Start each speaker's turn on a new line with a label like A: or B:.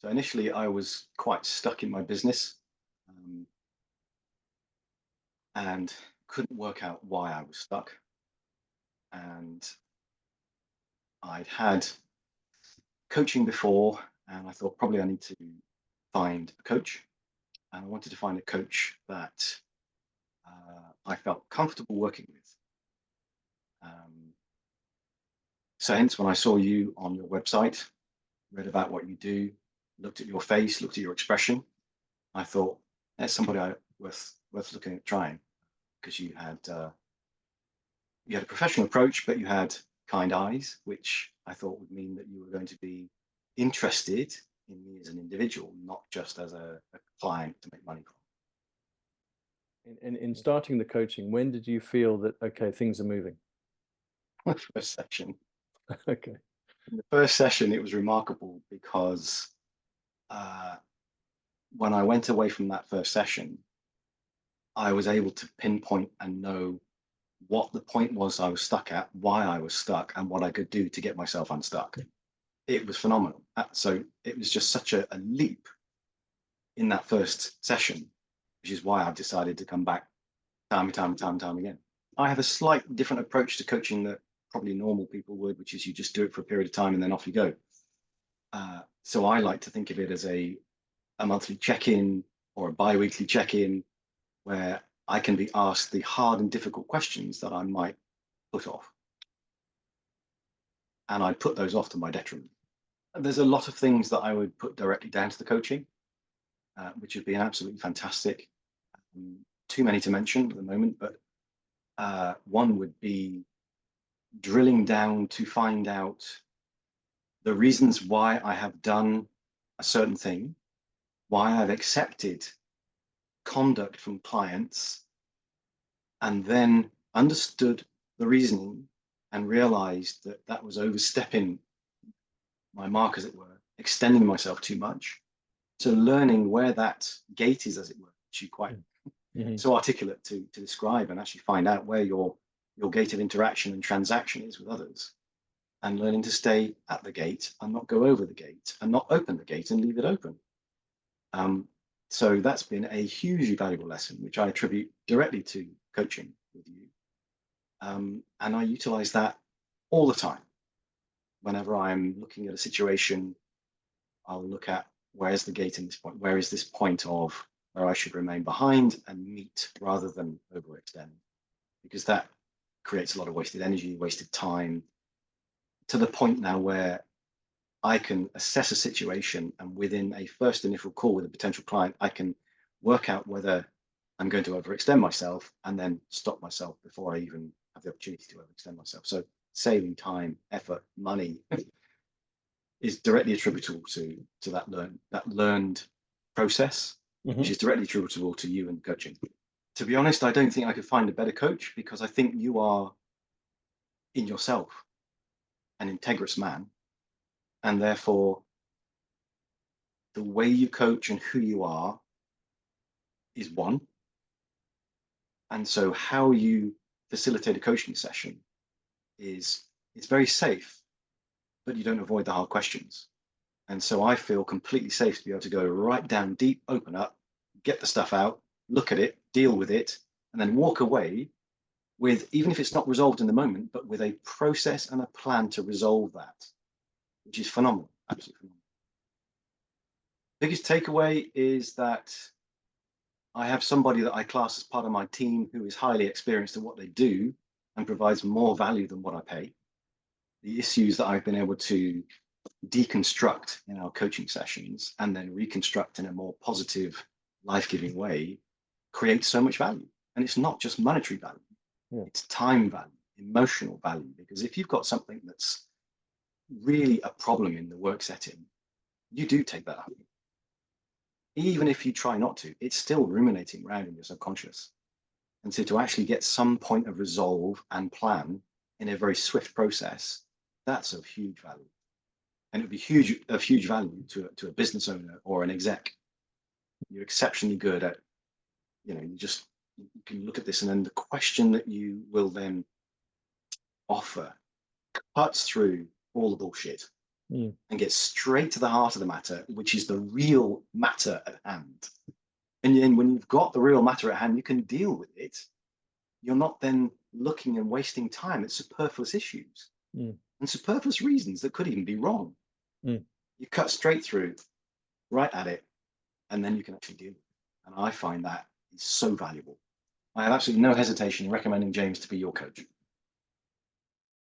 A: So initially, I was quite stuck in my business um, and couldn't work out why I was stuck. And I'd had coaching before, and I thought probably I need to find a coach. And I wanted to find a coach that I felt comfortable working with. Um, so hence, when I saw you on your website, read about what you do, looked at your face, looked at your expression, I thought that's somebody worth looking at trying because you had a professional approach, but you had kind eyes, which I thought would mean that you were going to be interested in me as an individual, not just as a client to make money
B: In starting the coaching, when did you feel that, okay, things are moving?
A: from. First session.
B: Okay.
A: In the first session, it was remarkable because uh, when I went away from that first session, I was able to pinpoint and know what the point was I was stuck at, why I was stuck, and what I could do to get myself unstuck. It was phenomenal. So it was just such a leap in that first session, which is why I've decided to come back time and time and time and time again. I have a slight different approach to coaching that probably normal people would, which is you just do it for a period of time and then off you go. So I like to think of it as a monthly check-in or a bi-weekly check-in where I can be asked the hard and difficult questions that I might put off. And I put those off to my detriment. There's a lot of things that I would put directly down to the coaching, which have been absolutely fantastic. Too many to mention at the moment, but one would be drilling down to find out the reasons why I have done a certain thing, why I've accepted conduct from clients, and then understood the reasoning and realized that that was overstepping my mark, as it were, extending myself too much. So learning where that gate is, as it were, which you quite
B: Mhm.
A: so articulate to describe, and actually find out where your gate of interaction and transaction is with others, and learning to stay at the gate and not go over the gate and not open the gate and leave it open. Um, so that's been a hugely valuable lesson, which I attribute directly to coaching with you. And I utilize that all the time. Whenever I'm looking at a situation, I'll look at where's the gate in this point? Where is this point of where I should remain behind and meet rather than overextend? Because that creates a lot of wasted energy, wasted time, to the point now where I can assess a situation and within a first initial call with a potential client, I can work out whether I'm going to overextend myself and then stop myself before I even have the opportunity to overextend myself. So saving time, effort, money is directly attributable to that learned process, which
B: Mhm.
A: is directly attributable to you and coaching. To be honest, I don't think I could find a better coach because I think you are in yourself an integrous man, and therefore the way you coach and who you are is one. And so how you facilitate a coaching session is it's very safe, but you don't avoid the hard questions. And so I feel completely safe to be able to go right down deep, open up, get the stuff out, look at it, deal with it, and then walk away with, even if it's not resolved in the moment, but with a process and a plan to resolve that, which is phenomenal, absolutely phenomenal. Biggest takeaway is that I have somebody that I class as part of my team who is highly experienced in what they do and provides more value than what I pay. The issues that I've been able to deconstruct in our coaching sessions and then reconstruct in a more positive, life-giving way create so much value. And it's not just monetary value,
B: Yeah.
A: it's time value, emotional value. Because if you've got something that's really a problem in the work setting, you do take that home. Even if you try not to, it's still ruminating around in your subconscious. And so to actually get some point of resolve and plan in a very swift process, that's of huge value. And it would be of huge value to a business owner or an exec. You're exceptionally good at, you can look at this and then the question that you will then offer cuts through all the bullshit.
B: Mm.
A: and get straight to the heart of the matter, which is the real matter at hand. And then when you've got the real matter at hand, you can deal with it. You're not then looking and wasting time at superfluous issues
B: Mm.
A: and superfluous reasons that could even be wrong.
B: Mm.
A: You cut straight through, right at it, and then you can actually deal with it. And I find that is so valuable. I have absolutely no hesitation in recommending James to be your coach.